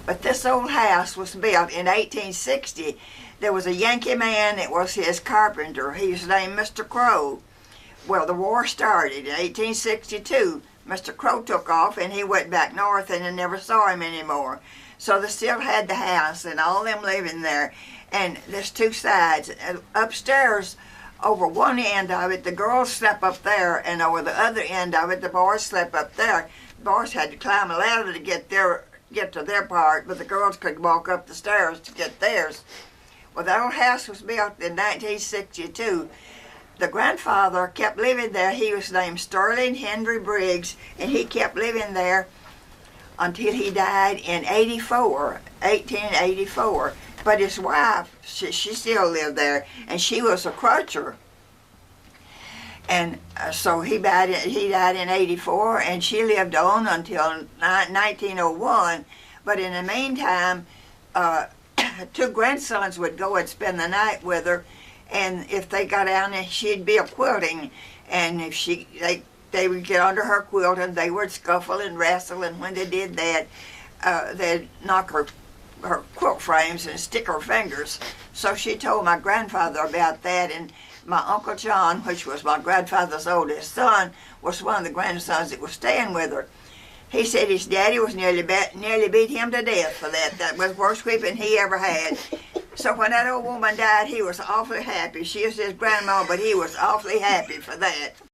But this old house was built in 1860. There was a Yankee man that was his carpenter. He was named Mr. Crow. Well, the war started in 1862. Mr. Crow took off and he went back north and I never saw him anymore. So they still had the house and all them living there. And there's two sides. Upstairs, over one end of it, the girls slept up there, and over the other end of it, the boys slept up there. The boys had to climb a ladder to get to their part, but the girls could walk up the stairs to get theirs. Well, that old house was built in 1962. The grandfather kept living there. He was named Sterling Henry Briggs, and he kept living there until he died in 1884. But his wife, she still lived there, and she was a crutcher. And so he died in 84, and she lived on until 1901. But in the meantime, two grandsons would go and spend the night with her, and if they got down there, she'd be a quilting, and if they would get under her quilt and they would scuffle and wrestle, and when they did that, they'd knock her quilt frames and stick her fingers. So she told my grandfather about that, and my Uncle John, which was my grandfather's oldest son, was one of the grandsons that was staying with her. He said his daddy was nearly beat him to death for that. That was the worst whipping he ever had. So when that old woman died, he was awfully happy. She was his grandma, but he was awfully happy for that.